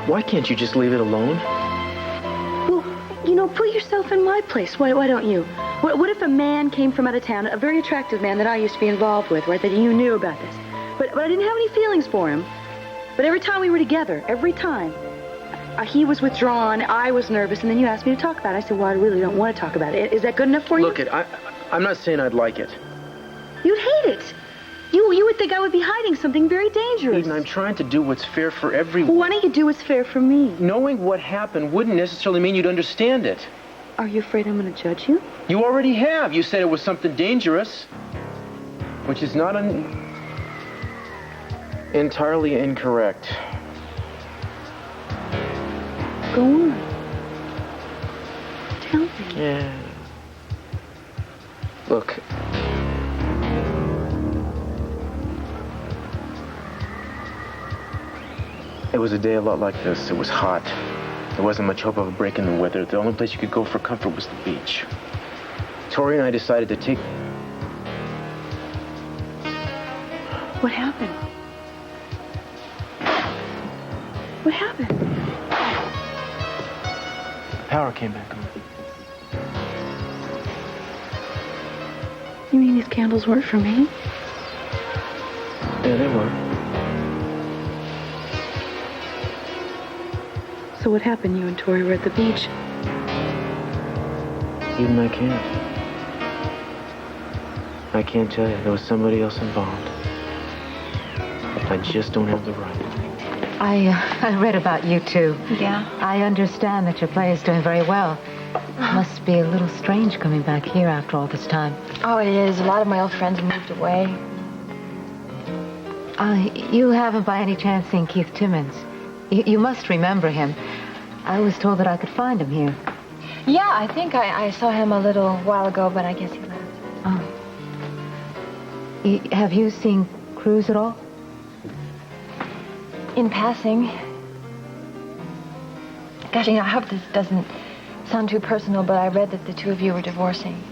Why can't you just leave it alone? Well, put yourself in my place. Why don't you? What if a man came from out of town, a very attractive man that I used to be involved with, right, that you knew about this. But I didn't have any feelings for him. But every time we were together, every time, he was withdrawn, I was nervous, and then you asked me to talk about it. I said, well, I really don't want to talk about it. Is that good enough for you? Look, I'm not saying I'd like it. You'd hate it. You would think I would be hiding something very dangerous. Eden, I'm trying to do what's fair for everyone. Well, why don't you do what's fair for me? Knowing what happened wouldn't necessarily mean you'd understand it. Are you afraid I'm going to judge you? You already have. You said it was something dangerous, which is not entirely incorrect. Go on. Tell me. Yeah. Look. It was a day a lot like this. It was hot. There wasn't much hope of a break in the weather. The only place you could go for comfort was the beach. Tori and I decided to take... What happened? What happened? The power came back on. You mean these candles weren't for me? Yeah, they were. So what happened? You and Tori were at the beach. Even I can't tell you. There was somebody else involved. I just don't have the right. I read about you two. Yeah? I understand that your play is doing very well. Must be a little strange coming back here after all this time. Oh, it is. A lot of my old friends moved away. You haven't by any chance seen Keith Timmons? You must remember him. I was told that I could find him here. Yeah, I think I saw him a little while ago, but I guess he left. Oh. Have you seen Cruz at all? In passing. Gosh, I hope this doesn't sound too personal, but I read that the two of you were divorcing.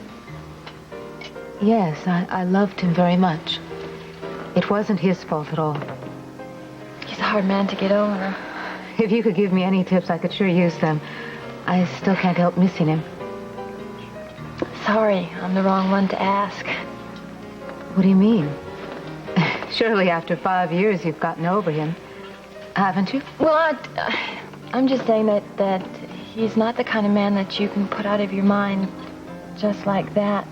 Yes, I loved him very much. It wasn't his fault at all. He's a hard man to get over. If you could give me any tips, I could sure use them. I still can't help missing him. Sorry, I'm the wrong one to ask. What do you mean? Surely after 5 years you've gotten over him, haven't you? Well, I'm just saying that he's not the kind of man that you can put out of your mind just like that.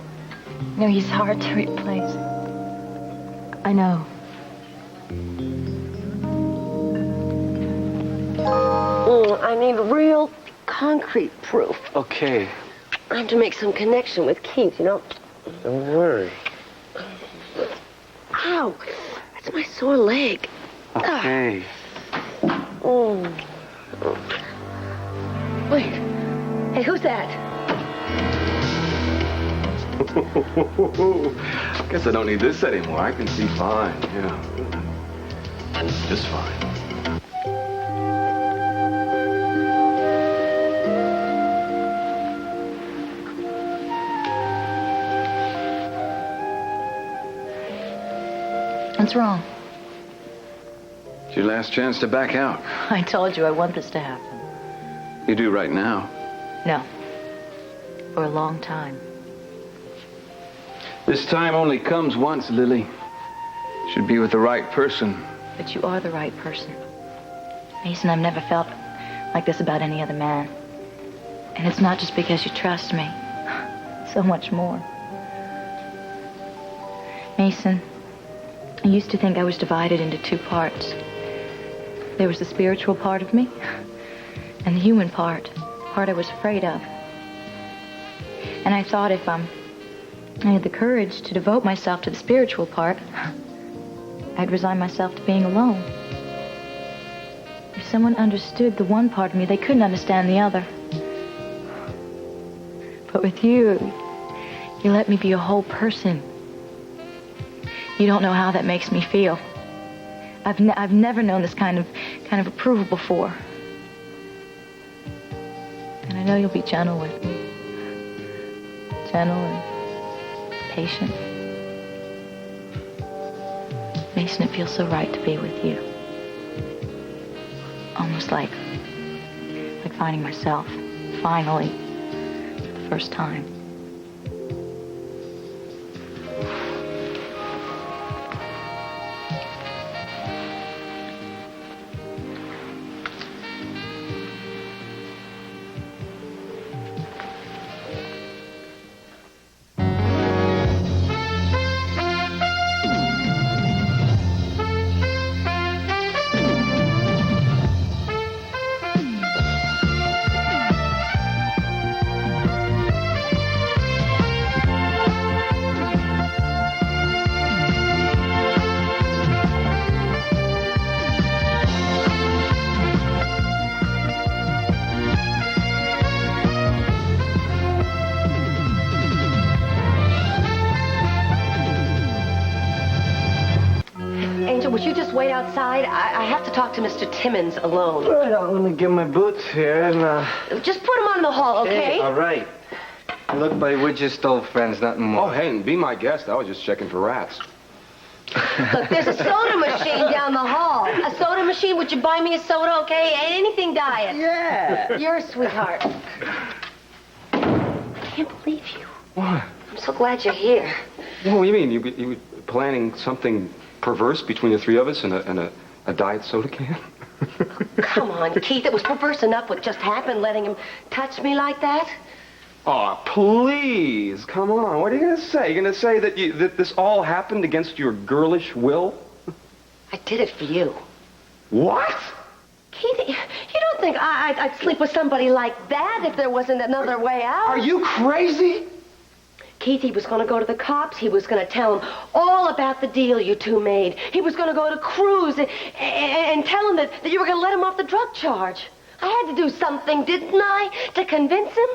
He's hard to replace. I know. I need real concrete proof. Okay. I have to make some connection with Keith, Don't worry. Ow! That's my sore leg. Okay. Wait. Hey, who's that? Guess I don't need this anymore. I can see fine, yeah. Just fine. What's wrong? It's your last chance to back out. I told you I want this to happen. You do right now. No. For a long time. This time only comes once, Lily. Should be with the right person. But you are the right person. Mason, I've never felt like this about any other man. And it's not just because you trust me. So much more. Mason, I used to think I was divided into two parts. There was the spiritual part of me and the human part I was afraid of. And I thought if I had the courage to devote myself to the spiritual part, I'd resign myself to being alone. If someone understood the one part of me, they couldn't understand the other. But with you, you let me be a whole person. You don't know how that makes me feel. I've never known this kind of approval before. And I know you'll be gentle with me. Gentle and patient. Mason, it feels so right to be with you. Only almost like finding myself, finally, for the first time. Angel, would you just wait outside? I have to talk to Mr. Timmons alone. All right, let me get my boots here and, Just put him on the hall, okay? All right. Look, buddy, we're just old friends, nothing more. Oh, hey, and be my guest. I was just checking for rats. Look, there's a soda machine down the hall. A soda machine? Would you buy me a soda, okay? Anything diet. Yeah. You're a sweetheart. I can't believe you. What? I'm so glad you're here. What do you mean? You were planning something perverse between the three of us and a diet soda can? Come on, Keith. It was perverse enough what just happened, letting him touch me like that. Oh, please. Come on. What are you going to say? You're going to say that this all happened against your girlish will? I did it for you. What? Keith, you don't think I'd sleep with somebody like that if there wasn't another way out? Are you crazy? Keith, he was going to go to the cops. He was going to tell them all about the deal you two made. He was going to go to Cruz and tell him that you were going to let him off the drug charge. I had to do something, didn't I, to convince him?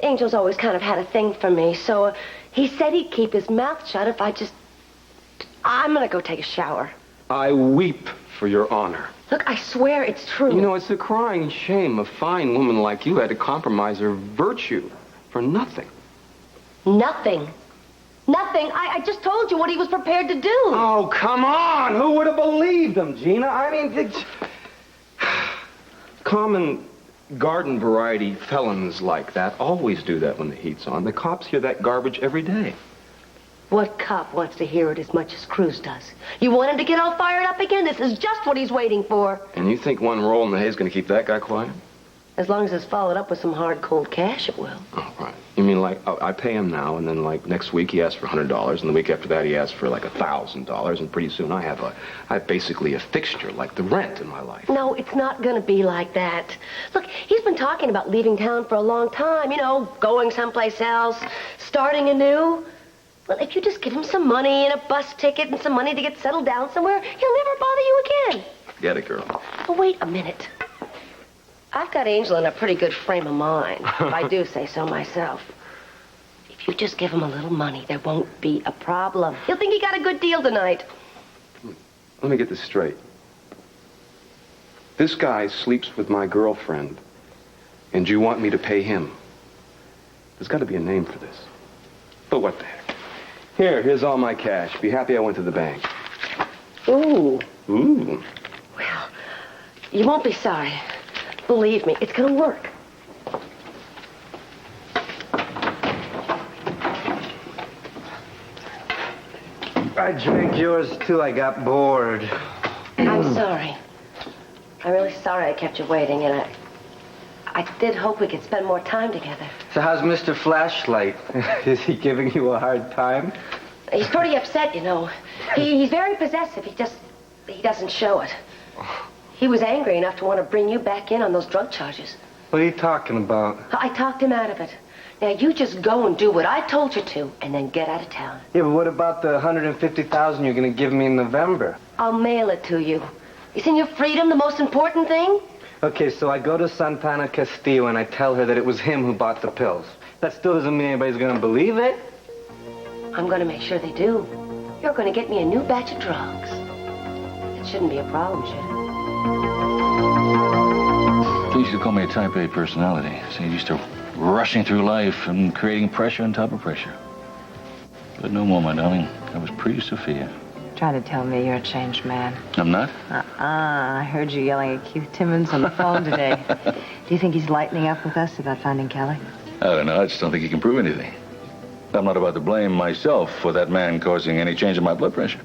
Angel's always kind of had a thing for me, so he said he'd keep his mouth shut if I'm going to go take a shower. I weep for your honor. Look, I swear it's true. You know, it's a crying shame a fine woman like you had to compromise her virtue for nothing. Nothing. Nothing. I just told you what he was prepared to do. Oh, come on. Who would have believed him, Gina? I mean, common garden variety felons like that always do that when the heat's on. The cops hear that garbage every day. What cop wants to hear it as much as Cruz does? You want him to get all fired up again? This is just what he's waiting for. And you think one roll in the hay is going to keep that guy quiet? As long as it's followed up with some hard, cold cash, it will. Oh, right. You mean like, I pay him now, and then like next week he asks for $100, and the week after that he asks for like $1,000, and pretty soon I have basically a fixture, like the rent in my life. No, it's not going to be like that. Look, he's been talking about leaving town for a long time, going someplace else, starting anew. Well, if you just give him some money and a bus ticket and some money to get settled down somewhere, he'll never bother you again. Get it, girl. Oh, wait a minute. I've got Angel in a pretty good frame of mind, if I do say so myself. If you just give him a little money, there won't be a problem. He'll think he got a good deal tonight. Let me get this straight. This guy sleeps with my girlfriend, and you want me to pay him. There's got to be a name for this. But what the heck? Here's all my cash. Be happy I went to the bank. Ooh. Ooh. Well, you won't be sorry. Believe me, it's going to work. I drank yours too. I got bored. I'm sorry. I'm really sorry I kept you waiting, and I did hope we could spend more time together. So how's Mr. Flashlight? Is he giving you a hard time? He's pretty upset, He's very possessive. He doesn't show it. He was angry enough to want to bring you back in on those drug charges. What are you talking about? I talked him out of it. Now, you just go and do what I told you to, and then get out of town. Yeah, but what about the $150,000 you're going to give me in November? I'll mail it to you. Isn't your freedom the most important thing? Okay, so I go to Santana Castillo and I tell her that it was him who bought the pills. That still doesn't mean anybody's going to believe it. I'm going to make sure they do. You're going to get me a new batch of drugs. It shouldn't be a problem, should it? They used to call me a type A personality. So I'm used to rushing through life and creating pressure on top of pressure. But no more, my darling. I was pre-Sophia. Trying to tell me you're a changed man. I'm not? I heard you yelling at Keith Timmons on the phone today. Do you think he's lightening up with us about finding Kelly? I don't know. I just don't think he can prove anything. I'm not about to blame myself for that man causing any change in my blood pressure.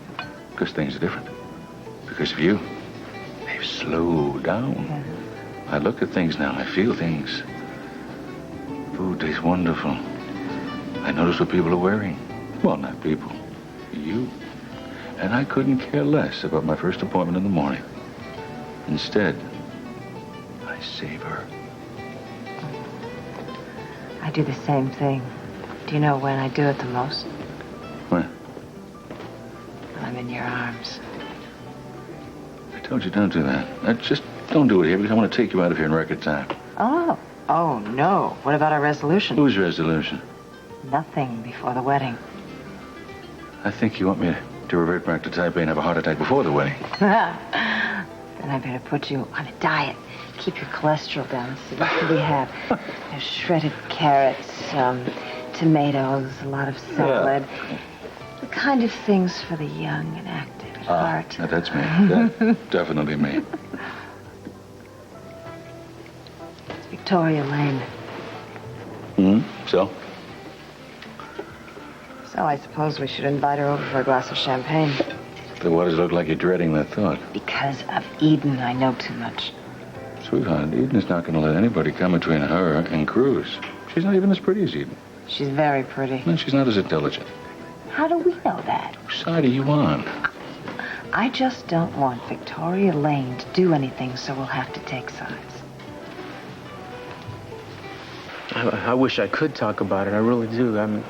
Because things are different. Because of you. They've slowed down. Yeah. I look at things now. I feel things. Food tastes wonderful. I notice what people are wearing. Well, not people. You. And I couldn't care less about my first appointment in the morning. Instead, I savor. I do the same thing. Do you know when I do it the most? When? When I'm in your arms. I told you don't do that. Just don't do it here because I want to take you out of here in record time. Oh, no. What about our resolution? Whose resolution? Nothing before the wedding. I think you want me to revert back to Taipei and have a heart attack before the wedding. Then I better put you on a diet. Keep your cholesterol down. So what do we have? There's shredded carrots, tomatoes, a lot of salad. Yeah. The kind of things for the young and active at heart. That's me. That's definitely me. It's Victoria Lane. So? So I suppose we should invite her over for a glass of champagne. Then why does it look like you're dreading that thought? Because of Eden, I know too much. Sweetheart, Eden's not going to let anybody come between her and Cruz. She's not even as pretty as Eden. She's very pretty. And she's not as intelligent. How do we know that? Whose side are you on? I just don't want Victoria Lane to do anything, so we'll have to take sides. I wish I could talk about it. I really do. I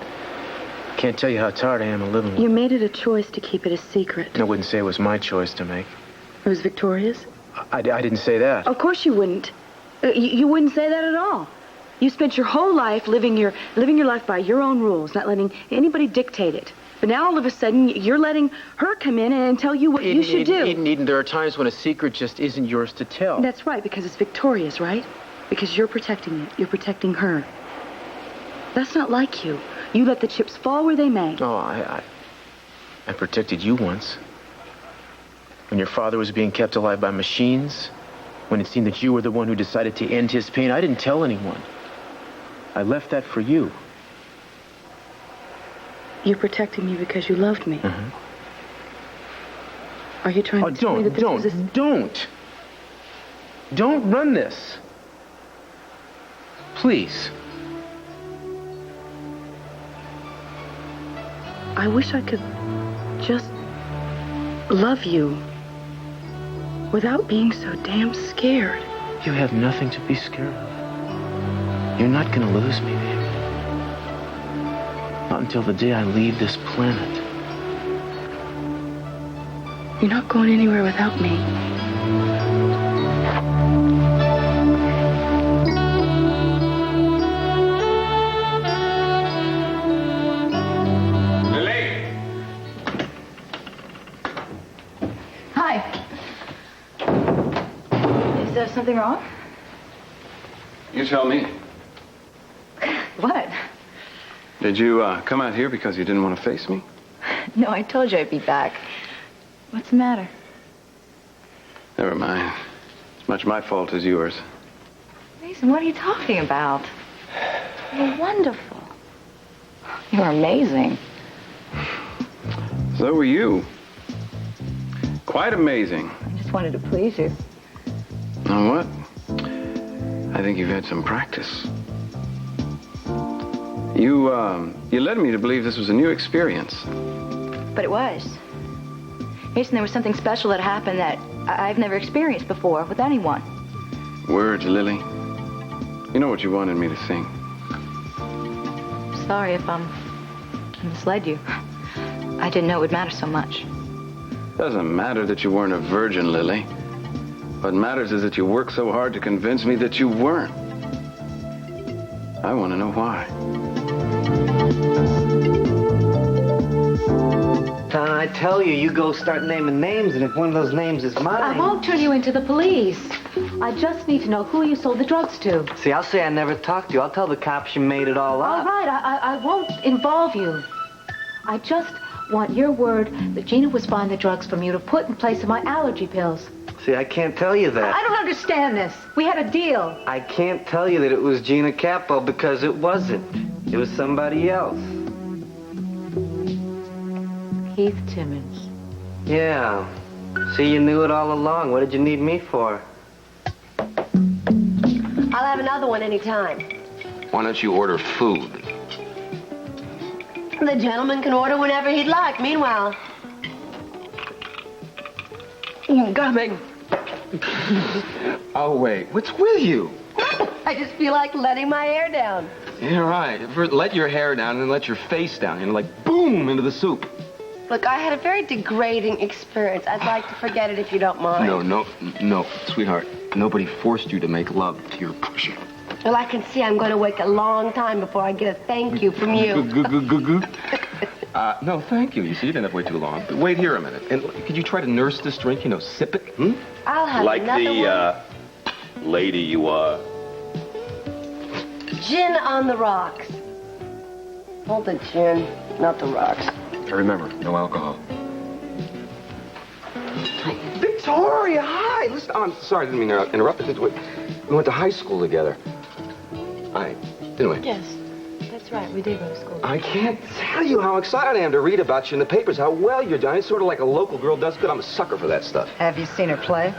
can't tell you how tired I am of living with You made it a choice to keep it a secret. I wouldn't say it was my choice to make. It was Victoria's? I didn't say that. Of course you wouldn't. You wouldn't say that at all. You spent your whole life living your life by your own rules, not letting anybody dictate it. But now all of a sudden you're letting her come in and tell you what you should do. Eden, there are times when a secret just isn't yours to tell. That's right, because it's Victoria's, right? Because you're protecting it. You're protecting her. That's not like you. You let the chips fall where they may. Oh, I protected you once. When your father was being kept alive by machines, when it seemed that you were the one who decided to end his pain, I didn't tell anyone. I left that for you. You're protecting me because you loved me. Mm-hmm. Are you trying to tell me that this was a... Don't run this. Please. I wish I could just love you without being so damn scared. You have nothing to be scared of. You're not going to lose me, baby. Not until the day I leave this planet. You're not going anywhere without me. Is there something wrong? You tell me. What? Did you come out here because you didn't want to face me? No, I told you I'd be back. What's the matter? Never mind. As much my fault as yours. Mason, what are you talking about? You're wonderful. You're amazing. So were you. Quite amazing. I just wanted to please you. You know what? I think you've had some practice. You led me to believe this was a new experience. But it was. Mason, there was something special that happened that I've never experienced before with anyone. Words, Lily. You know what you wanted me to sing. Sorry if I misled you. I didn't know it would matter so much. Doesn't matter that you weren't a virgin, Lily. What matters is that you worked so hard to convince me that you weren't. I want to know why. I tell you, you go start naming names, and if one of those names is mine... I won't turn you into the police. I just need to know who you sold the drugs to. See, I'll say I never talked to you. I'll tell the cops you made it all up. All right, I won't involve you. I just want your word that Gina was buying the drugs from you to put in place of my allergy pills. See, I can't tell you that. I don't understand this. We had a deal. I can't tell you that it was Gina Capo because it wasn't. It was somebody else. Keith Timmons. Yeah. See, you knew it all along. What did you need me for? I'll have another one anytime. Why don't you order food? The gentleman can order whenever he'd like. Meanwhile... Coming. Oh, wait. What's with you? I just feel like letting my hair down. Yeah, right. Let your hair down and then let your face down. You know, like boom into the soup. Look, I had a very degrading experience. I'd like to forget it if you don't mind. No, sweetheart. Nobody forced you to make love to your pusher. Well, I can see I'm going to wait a long time before I get a thank you from you. No, thank you. You see, you didn't have to wait too long. But wait here a minute. And could you try to nurse this drink? You know, sip it? Hmm? I'll have Like another the, lady you are. one. Gin on the rocks. Hold the gin, not the rocks. Remember, no alcohol. Victoria, hi. Listen, I'm sorry, I didn't mean to interrupt. We went to high school together. Didn't we? Yes, that's right. We did go to school. I can't tell you how excited I am to read about you in the papers, how well you're done. It's sort of like a local girl does good. I'm a sucker for that stuff. Have you seen her play?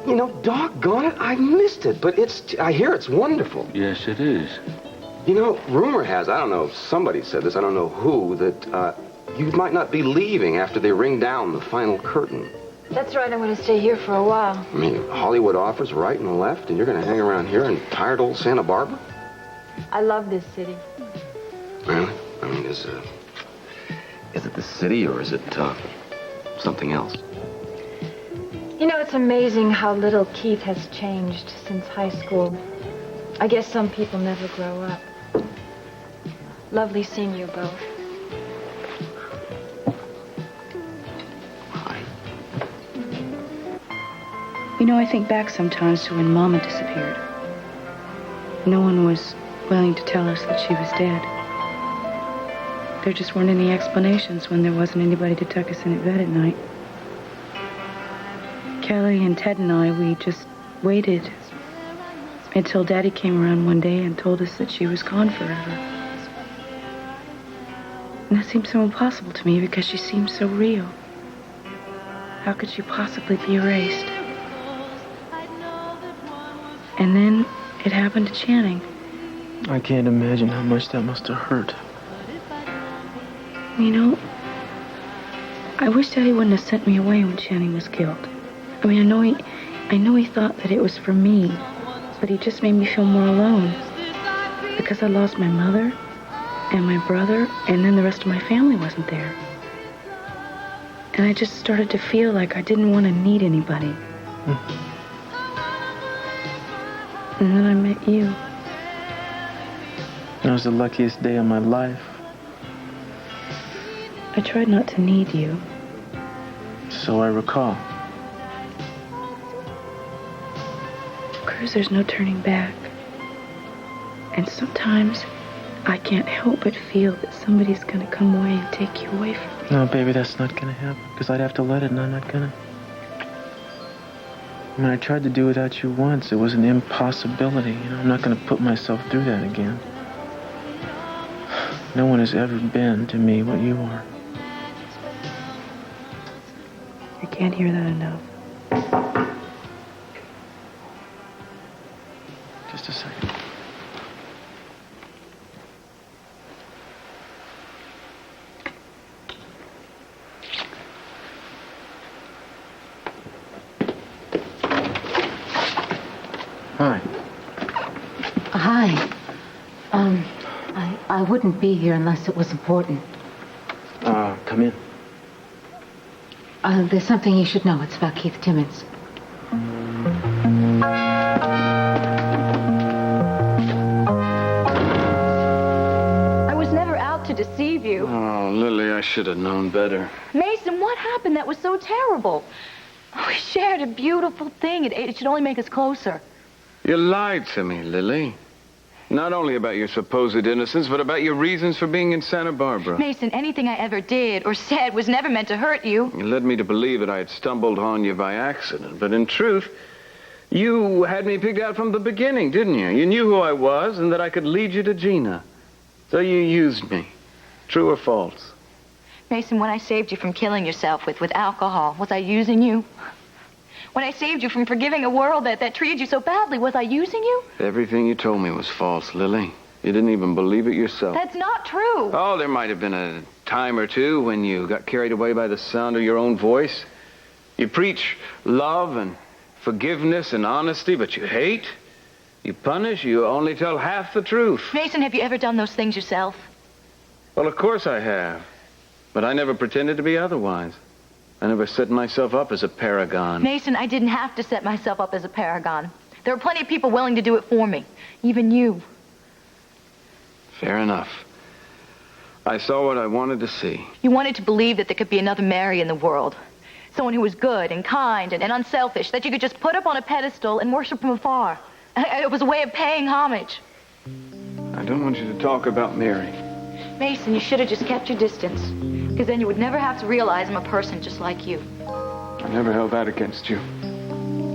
You know, doggone it, I missed it, but I hear it's wonderful. Yes, it is. You know, rumor has, I don't know if somebody said this, I don't know who, that you might not be leaving after they ring down the final curtain. That's right. I'm going to stay here for a while. I mean, Hollywood offers right and left, and you're going to hang around here in tired old Santa Barbara? I love this city. Really? I mean, is it the city or is it something else? You know, it's amazing how little Keith has changed since high school. I guess some people never grow up. Lovely seeing you both. You know, I think back sometimes to when Mama disappeared. No one was willing to tell us that she was dead. There just weren't any explanations when there wasn't anybody to tuck us in at bed at night. Kelly and Ted and I, we just waited until Daddy came around one day and told us that she was gone forever. And that seemed so impossible to me because she seemed so real. How could she possibly be erased? And then it happened to Channing. I can't imagine how much that must have hurt. You know, I wish Daddy wouldn't have sent me away when Channing was killed. I mean, I know he thought that it was for me, but he just made me feel more alone. Because I lost my mother and my brother, and then the rest of my family wasn't there. And I just started to feel like I didn't want to need anybody. And then I met you. That was the luckiest day of my life. I tried not to need you. So I recall. Cruz, there's no turning back. And sometimes I can't help but feel that somebody's gonna come away and take you away from me. No, baby, that's not gonna happen. Because I'd have to let it, and I'm not gonna. I mean, I tried to do without you once. It was an impossibility. You know, I'm not gonna put myself through that again. No one has ever been to me what you are. I can't hear that enough. Just a second. Hi. Hi. I wouldn't be here unless it was important. Come in. There's something you should know. It's about Keith Timmons. I was never out to deceive you. Oh, Lily, I should have known better. Mason, what happened that was so terrible? We shared a beautiful thing. It should only make us closer. You lied to me, Lily. Not only about your supposed innocence, but about your reasons for being in Santa Barbara. Mason, anything I ever did or said was never meant to hurt you. You led me to believe that I had stumbled on you by accident, but in truth, you had me picked out from the beginning, didn't you? You knew who I was and that I could lead you to Gina. So you used me. True or false? Mason, when I saved you from killing yourself with alcohol, was I using you? When I saved you from forgiving a world that treated you so badly, was I using you? Everything you told me was false, Lily. You didn't even believe it yourself. That's not true. Oh, there might have been a time or two when you got carried away by the sound of your own voice. You preach love and forgiveness and honesty, but you hate. You punish. You only tell half the truth. Mason, have you ever done those things yourself? Well, of course I have. But I never pretended to be otherwise. I never set myself up as a paragon. Mason, I didn't have to set myself up as a paragon. There were plenty of people willing to do it for me. Even you. Fair enough. I saw what I wanted to see. You wanted to believe that there could be another Mary in the world. Someone who was good and kind and unselfish, that you could just put up on a pedestal and worship from afar. It was a way of paying homage. I don't want you to talk about Mary. Mason, you should have just kept your distance. Because then you would never have to realize I'm a person just like you. I never held that against you.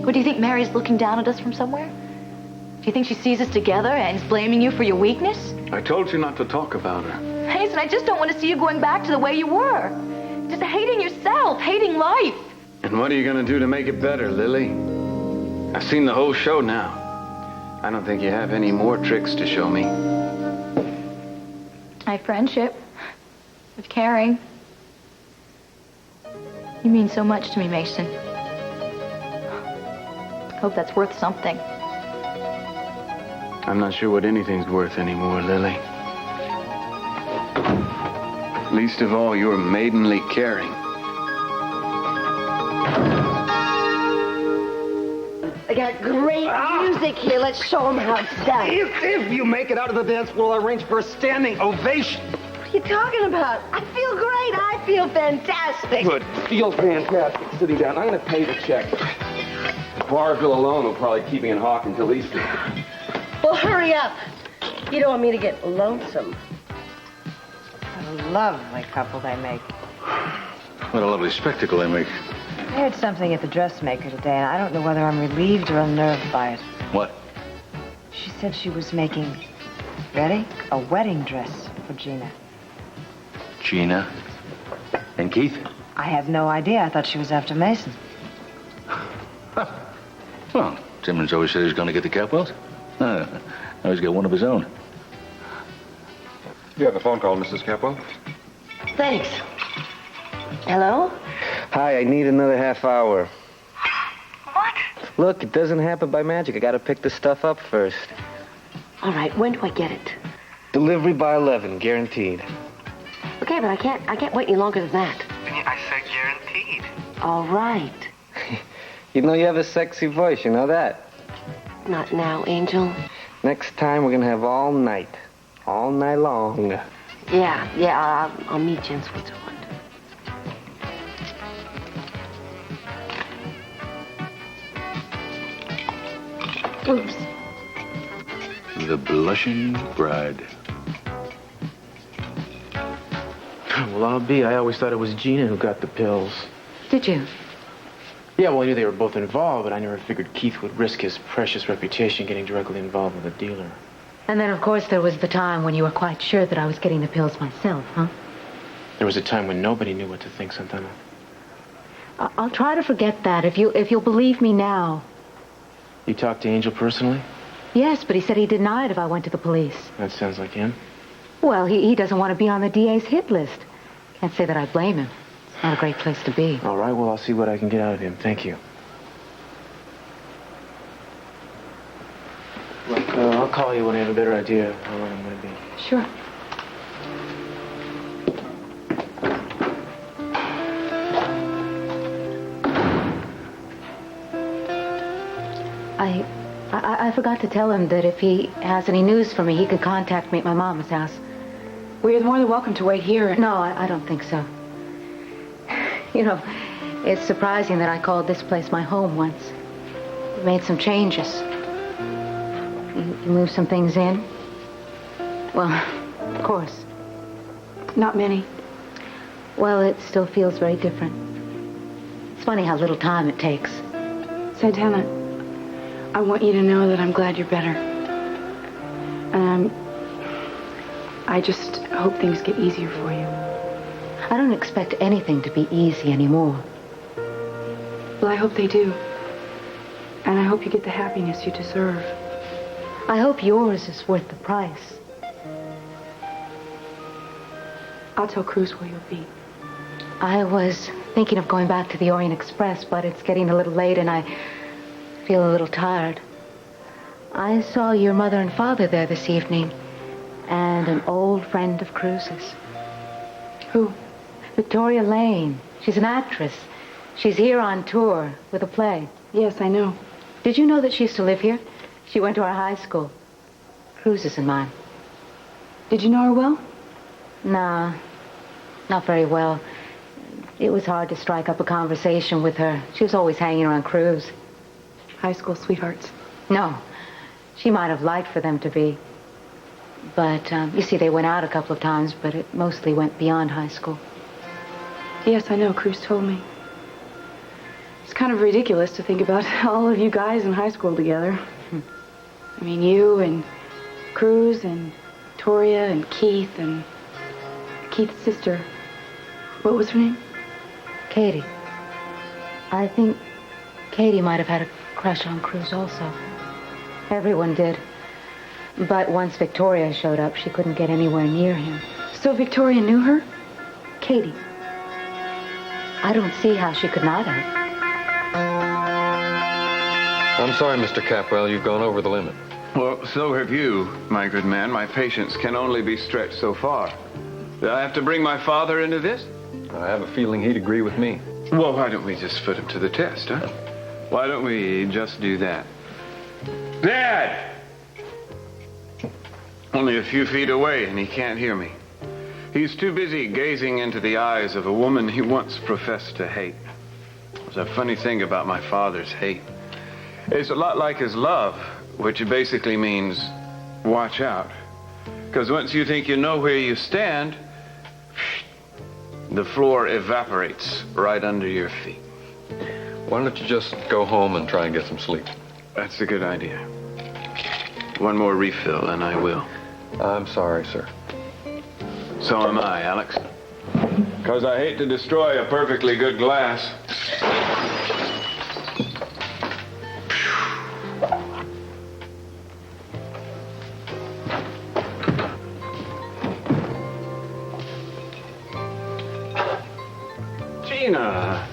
What, do you think Mary's looking down at us from somewhere? Do you think she sees us together and is blaming you for your weakness? I told you not to talk about her. Mason, I just don't want to see you going back to the way you were. Just hating yourself, hating life. And what are you going to do to make it better, Lily? I've seen the whole show now. I don't think you have any more tricks to show me. I have friendship. With caring. You mean so much to me, Mason. I hope that's worth something. I'm not sure what anything's worth anymore, Lily. Least of all, your maidenly caring. I got great music here. Let's show them how it's done. If you make it out of the dance, we'll arrange for a standing ovation. What are you talking about? I feel great. I feel fantastic. Good. Feel fantastic. Sitting down. I'm going to pay the check. The bar bill alone will probably keep me in Hawk until Easter. Well, hurry up. You don't want me to get lonesome. What a lovely couple they make. What a lovely spectacle they make. I heard something at the dressmaker today, and I don't know whether I'm relieved or unnerved by it. What? She said she was making, ready? A wedding dress for Gina. Gina? And Keith? I had no idea. I thought she was after Mason. Well, Simmons always said he was going to get the Capwells. Now he's got one of his own. You have a phone call, Mrs. Capwell. Thanks. Hello? Hi, I need another half hour. What? Look, it doesn't happen by magic. I gotta pick the stuff up first. All right, when do I get it? Delivery by 11, guaranteed. Okay, but I can't wait any longer than that. I said guaranteed. All right. You know you have a sexy voice, you know that? Not now, Angel. Next time we're gonna have all night. All night long. Yeah, I'll meet you in Switzerland. Oops. The blushing bride. Well, I'll be. I always thought it was Gina who got the pills. Did you? Yeah, well, I knew they were both involved, but I never figured Keith would risk his precious reputation getting directly involved with a dealer. And then, of course, there was the time when you were quite sure that I was getting the pills myself, huh? There was a time when nobody knew what to think, Santana. I'll try to forget that if you'll believe me now. You talked to Angel personally? Yes, but he said he'd deny it if I went to the police. That sounds like him. Well, he doesn't want to be on the DA's hit list. Can't say that I blame him. It's not a great place to be. All right, well, I'll see what I can get out of him. Thank you. Look, I'll call you when I have a better idea of how long I'm going to be. Sure. I forgot to tell him that if he has any news for me, he could contact me at my mama's house. Well, you're more than welcome to wait here. No, I don't think so. You know, it's surprising that I called this place my home once. We made some changes. You moved some things in. Well, of course. Not many. Well, it still feels very different. It's funny how little time it takes. Santana, I want you to know that I'm glad you're better. And I just hope things get easier for you. I don't expect anything to be easy anymore. Well, I hope they do. And I hope you get the happiness you deserve. I hope yours is worth the price. I'll tell Cruz where you'll be. I was thinking of going back to the Orient Express, but it's getting a little late and I feel a little tired. I saw your mother and father there this evening, and an old friend of Cruz's. Who? Victoria Lane. She's an actress. She's here on tour with a play. Yes, I know. Did you know that she used to live here? She went to our high school. Cruz's and mine. Did you know her well? Nah, not very well. It was hard to strike up a conversation with her. She was always hanging around Cruz. High school sweethearts. No, she might have liked for them to be. But, you see, they went out a couple of times, but it mostly went beyond high school. Yes, I know. Cruz told me. It's kind of ridiculous to think about all of you guys in high school together. I mean, you and Cruz and Victoria and Keith and Keith's sister. What was her name? Katie. I think Katie might have had a crush on Cruz also. Everyone did. But once Victoria showed up, she couldn't get anywhere near him. So Victoria knew her? Katie. I don't see how she could not have. I'm sorry, Mr. Capwell. You've gone over the limit. Well, so have you, my good man. My patience can only be stretched so far. Do I have to bring my father into this? I have a feeling he'd agree with me. Well, why don't we just put him to the test, huh? Why don't we just do that? Dad! Only a few feet away, and he can't hear me. He's too busy gazing into the eyes of a woman he once professed to hate. There's a funny thing about my father's hate. It's a lot like his love, which basically means watch out. Because once you think you know where you stand, the floor evaporates right under your feet. Why don't you just go home and try and get some sleep? That's a good idea. One more refill, and I will. I'm sorry, sir. So am I, Alex. Because I hate to destroy a perfectly good glass. Gina,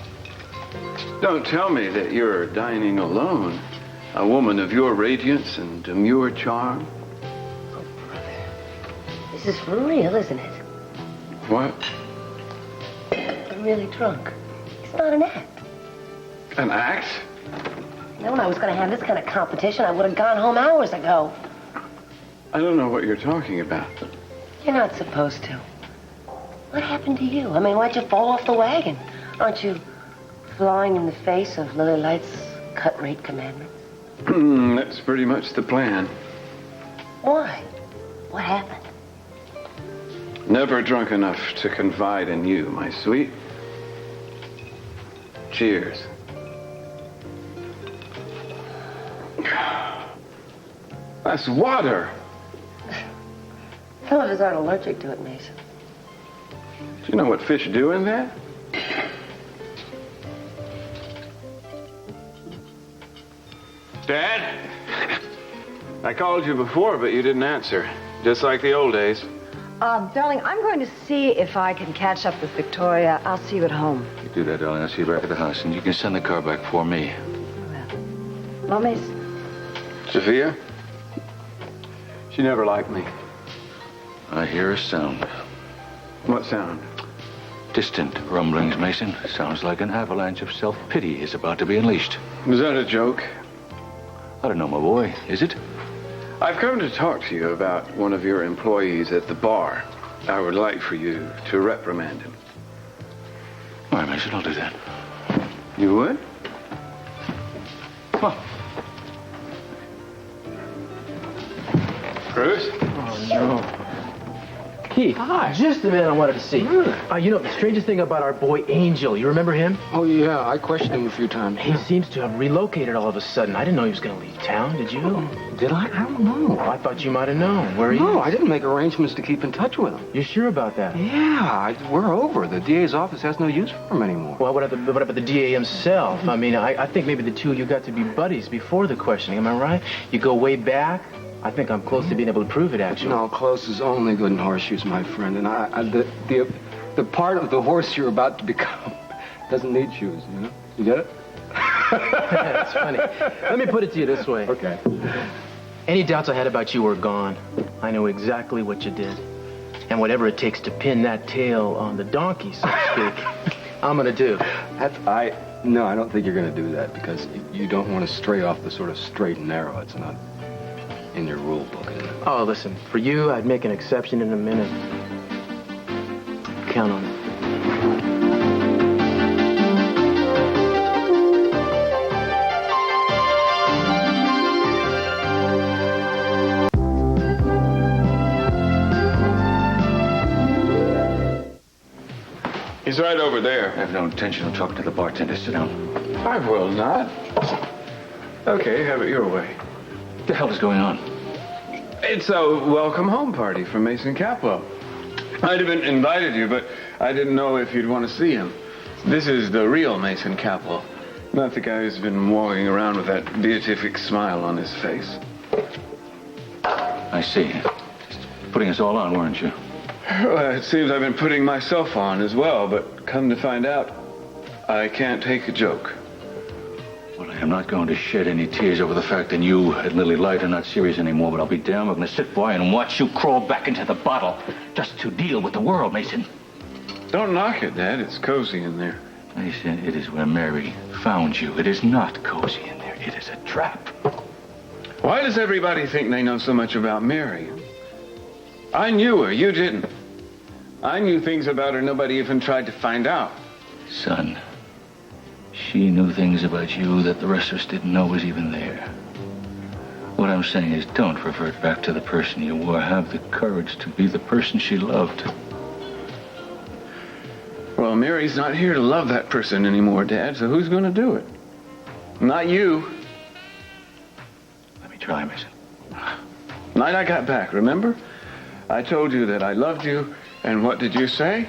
don't tell me that you're dining alone. A woman of your radiance and demure charm. Oh, brother. This is for real, isn't it? What? I'm really drunk. It's not an act. An act? When I was going to have this kind of competition, I would have gone home hours ago. I don't know what you're talking about. You're not supposed to. What happened to you? I mean, why'd you fall off the wagon? Aren't you flying in the face of Lily Light's cut-rate commandment? That's pretty much the plan. Why? What happened? Never drunk enough to confide in you, my sweet. Cheers. That's water. Some of us aren't allergic to it, Mason. Do you know what fish do in that? Dad? I called you before, but you didn't answer. Just like the old days. Darling, I'm going to see if I can catch up with Victoria. I'll see you at home. You do that, darling. I'll see you back at the house, and you can send the car back for me. Well, Miss? Sophia? She never liked me. I hear a sound. What sound? Distant rumblings, Mason. Sounds like an avalanche of self-pity is about to be unleashed. Was that a joke? I don't know, my boy. Is it? I've come to talk to you about one of your employees at the bar. I would like for you to reprimand him. All right, Mason, I'll do that. You would? Come on. Cruz. Oh, no. Keith, hi. Just the man I wanted to see. You know, the strangest thing about our boy Angel, you remember him? Oh, yeah, I questioned him a few times. He seems to have relocated all of a sudden. I didn't know he was going to leave town, did you? Did I? I don't know. Oh, I thought you might have known. Where are you? No, I didn't make arrangements to keep in touch with him. You sure about that? Yeah, we're over. The DA's office has no use for him anymore. Well, what about the DA himself? I mean, I think maybe the two of you got to be buddies before the questioning. Am I right? You go way back? I think I'm close to being able to prove it, actually. No, close is only good in horseshoes, my friend. And the part of the horse you're about to become doesn't need shoes, you know? You get it? That's funny. Let me put it to you this way. Okay. Any doubts I had about you are gone. I know exactly what you did. And whatever it takes to pin that tail on the donkey, so to speak, I'm gonna do. No, I don't think you're gonna do that because you don't want to stray off the sort of straight and narrow. It's not in your rule book, is it? Oh, listen, for you, I'd make an exception in a minute. Count on it. He's right over there. I have no intention of talking to the bartender. Sit down. I will not. Okay, have it your way. What the hell is going on? It's a welcome home party for Mason Caplow. I'd have invited you, but I didn't know if you'd want to see him. This is the real Mason Caplow, not the guy who's been walking around with that beatific smile on his face. I see. Putting us all on, weren't you? Well, it seems I've been putting myself on as well, but come to find out, I can't take a joke. Well, I am not going to shed any tears over the fact that you and Lily Light are not serious anymore, but I'll be damned. I'm going to sit by and watch you crawl back into the bottle just to deal with the world, Mason. Don't knock it, Dad. It's cozy in there. Mason, it is where Mary found you. It is not cozy in there. It is a trap. Why does everybody think they know so much about Mary? I knew her. You didn't. I knew things about her nobody even tried to find out. Son, she knew things about you that the rest of us didn't know was even there. What I'm saying is don't revert back to the person you were. Have the courage to be the person she loved. Well, Mary's not here to love that person anymore, Dad, so who's going to do it? Not you. Let me try, Mason. Night I got back, remember? I told you that I loved you, and what did you say?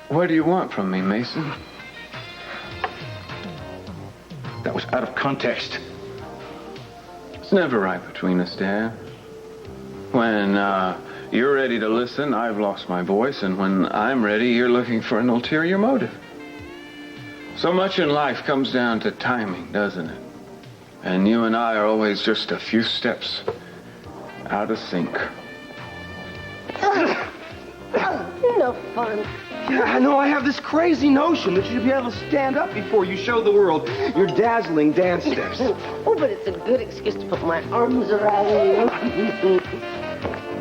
What do you want from me, Mason? That was out of context. It's never right between us, Dad. When you're ready to listen, I've lost my voice, and when I'm ready, you're looking for an ulterior motive. So much in life comes down to timing, doesn't it? And you and I are always just a few steps out of sync. No fun. Yeah, I know. I have this crazy notion that you'd be able to stand up before you show the world your dazzling dance steps. Oh, but it's a good excuse to put my arms around you.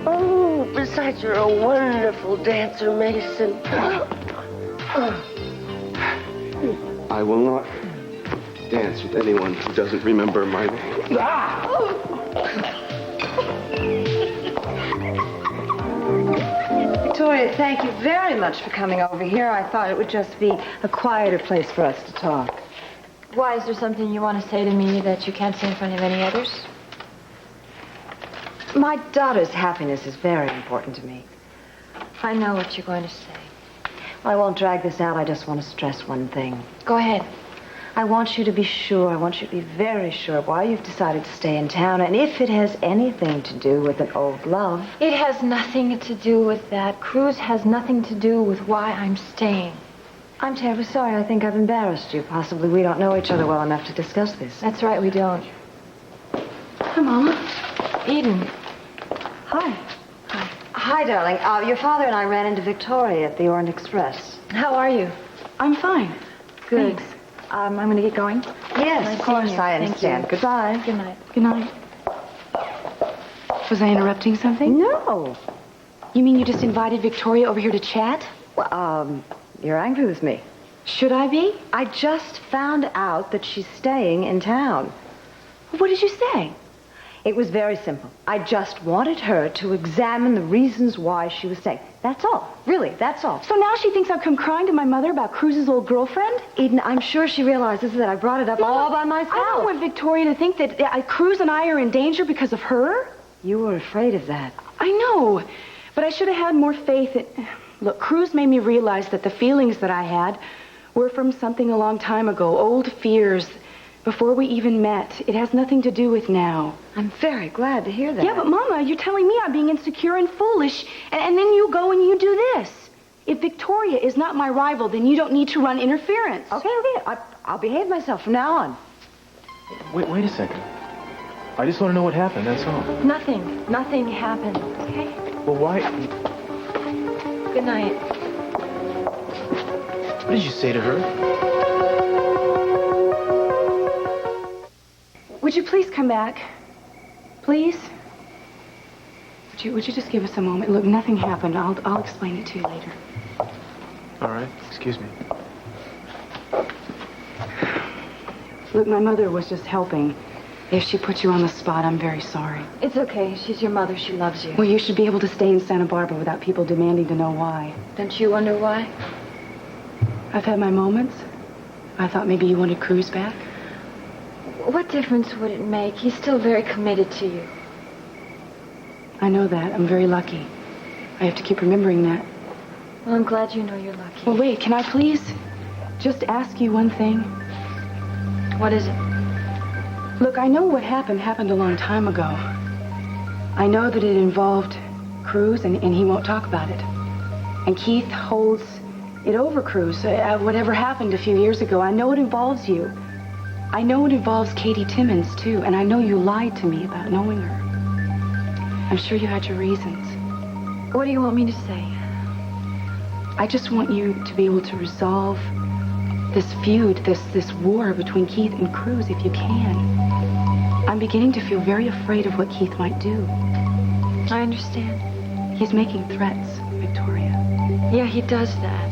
Oh, besides, you're a wonderful dancer, Mason. I will not dance with anyone who doesn't remember my name. Victoria, thank you very much for coming over here. I thought it would just be a quieter place for us to talk. Why, is there something you want to say to me that you can't say in front of any others? My daughter's happiness is very important to me. I know what you're going to say. I won't drag this out. I just want to stress one thing. Go ahead. I want you to be sure, I want you to be very sure why you've decided to stay in town, and if it has anything to do with an old love. It has nothing to do with that. Cruz has nothing to do with why I'm staying. I'm terribly sorry. I think I've embarrassed you. Possibly we don't know each other well enough to discuss this. That's right, we don't. Hi, Mama. Eden. Hi. Hi, darling. Your father and I ran into Victoria at the Orient Express. How are you? I'm fine. Good. Thanks. I'm going to get going. Yes, Nice of course, seeing you. I Thank understand. you. Goodbye. Good night. Good night. Was I interrupting something? No. You mean you just invited Victoria over here to chat? Well, you're angry with me. Should I be? I just found out that she's staying in town. What did you say? It was very simple. I just wanted her to examine the reasons why she was staying. That's all. Really, that's all. So now she thinks I've come crying to my mother about Cruz's old girlfriend? Eden, I'm sure she realizes that I brought it up all by myself. I don't want Victoria to think that Cruz and I are in danger because of her. You were afraid of that. I know, but I should have had more faith in... Look, Cruz made me realize that the feelings that I had were from something a long time ago, old fears, before we even met. It has nothing to do with now. I'm very glad to hear that. Yeah, but Mama, you're telling me I'm being insecure and foolish, and then you go and you do this. If Victoria is not my rival, then you don't need to run interference. Okay. I'll behave myself from now on. Wait a second. I just want to know what happened, that's all. Nothing happened, okay? Well, why? Good night. What did you say to her? Would you please come back? Please? Would you just give us a moment? Look, nothing happened. I'll explain it to you later. All right, excuse me. Look, my mother was just helping. If she put you on the spot, I'm very sorry. It's okay. She's your mother. She loves you. Well, you should be able to stay in Santa Barbara without people demanding to know why. Don't you wonder why? I've had my moments. I thought maybe you wanted Cruz back. What difference would it make? He's still very committed to you. I know that. I'm very lucky. I have to keep remembering that. Well, I'm glad you know you're lucky. Well, wait. Can I please just ask you one thing? What is it? Look, I know what happened a long time ago. I know that it involved Cruz, and he won't talk about it. And Keith holds it over Cruz. Whatever happened a few years ago, I know it involves you. I know it involves Katie Timmons, too, and I know you lied to me about knowing her. I'm sure you had your reasons. What do you want me to say? I just want you to be able to resolve this feud, this war between Keith and Cruz, if you can. I'm beginning to feel very afraid of what Keith might do. I understand. He's making threats, Victoria. Yeah, he does that.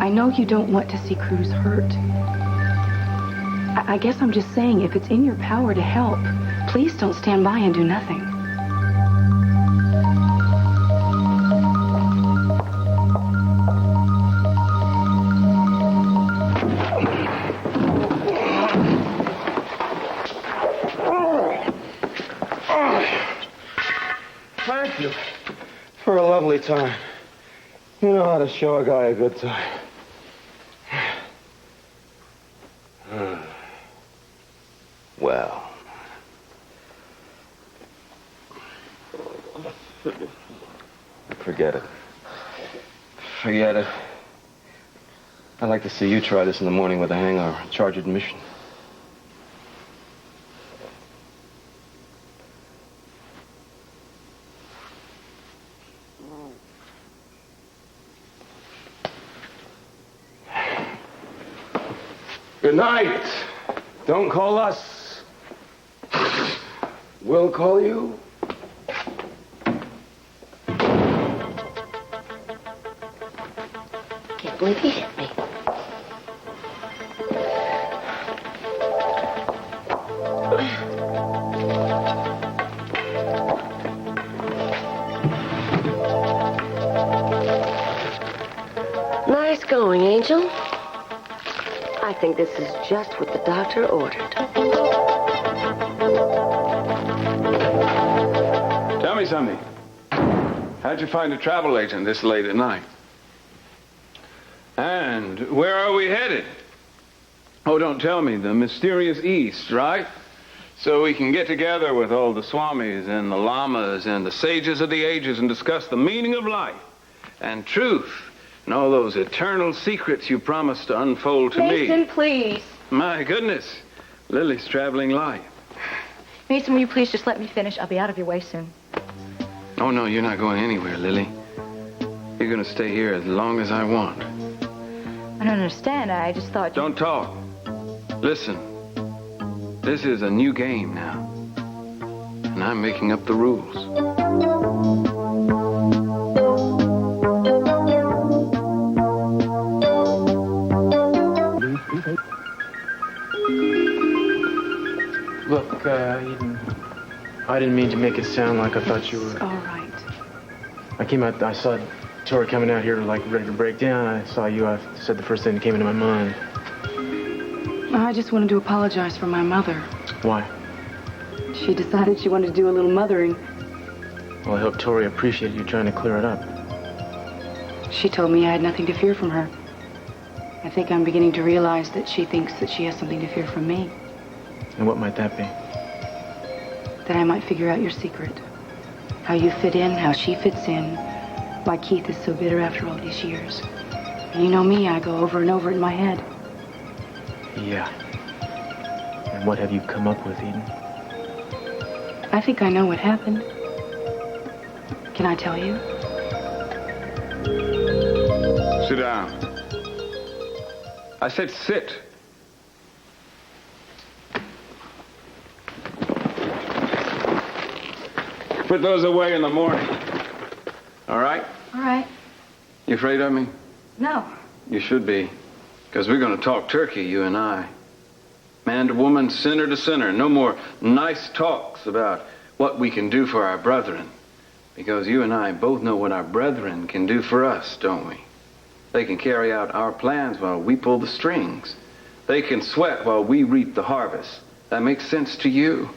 I know you don't want to see Cruz hurt. I guess I'm just saying, if it's in your power to help, please don't stand by and do nothing. Thank you for a lovely time. You know how to show a guy a good time. Well. Forget it. Forget it. I'd like to see you try this in the morning with a hangover. Charge admission. Good night. Don't call us. We'll call you. Can't believe he hit me. Nice going, Angel. I think this is just what the doctor ordered. Tell me something. How'd you find a travel agent this late at night? And where are we headed? Oh, don't tell me. The mysterious East, right? So we can get together with all the swamis and the lamas and the sages of the ages and discuss the meaning of life and truth and all those eternal secrets you promised to unfold to me. Mason, please. My goodness. Lily's traveling light. Mason, will you please just let me finish? I'll be out of your way soon. Oh, no, you're not going anywhere, Lily. You're going to stay here as long as I want. I don't understand. I just thought... Don't talk. Listen. This is a new game now. And I'm making up the rules. Look, Eden, I didn't mean to make it sound like I thought you were... All right. I came out, I saw Tori coming out here, like, ready to break down. I saw you, I said the first thing that came into my mind. I just wanted to apologize for my mother. Why? She decided she wanted to do a little mothering. Well, I hope Tori appreciated you trying to clear it up. She told me I had nothing to fear from her. I think I'm beginning to realize that she thinks that she has something to fear from me. And what might that be? That I might figure out your secret. How you fit in, how she fits in. Why Keith is so bitter after all these years. And you know me, I go over and over it in my head. Yeah. And what have you come up with, Eden? I think I know what happened. Can I tell you? Sit down. I said sit. Put those away in the morning. All right? All right. You afraid of me? No. You should be. Because we're going to talk turkey, you and I. Man to woman, sinner to sinner. No more nice talks about what we can do for our brethren. Because you and I both know what our brethren can do for us, don't we? They can carry out our plans while we pull the strings. They can sweat while we reap the harvest. That makes sense to you.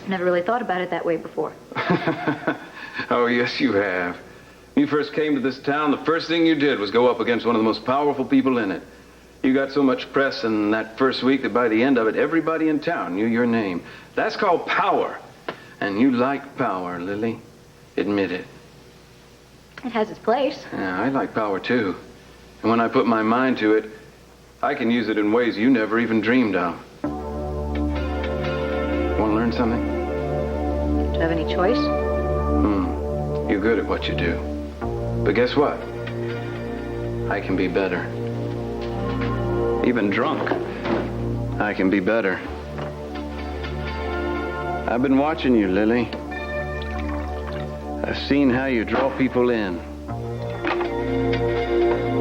Never really thought about it that way before. Oh, yes, you have. When you first came to this town, the first thing you did was go up against one of the most powerful people in it. You got so much press in that first week that by the end of it, everybody in town knew your name. That's called power. And you like power, Lily. Admit it. It has its place. Yeah, I like power, too. And when I put my mind to it, I can use it in ways you never even dreamed of. Want to learn something? Do you have any choice? You're good at what you do. But guess what? I can be better. Even drunk, I can be better. I've been watching you, Lily. I've seen how you draw people in.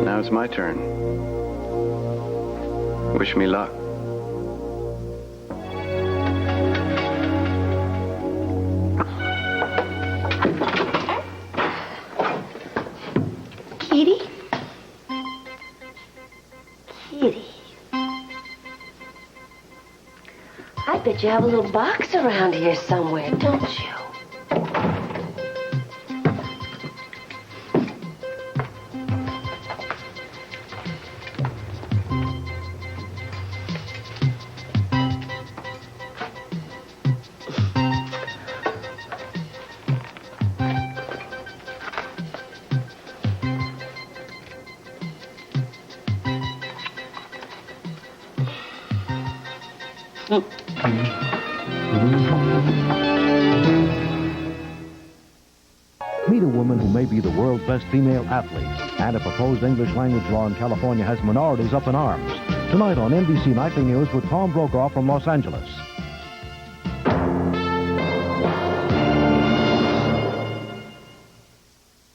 Now it's my turn. Wish me luck. Kitty? Kitty. I bet you have a little box around here somewhere, don't you? Meet a woman who may be the world's best female athlete, and a proposed English language law in California has minorities up in arms. Tonight on NBC Nightly News with Tom Brokaw from Los Angeles.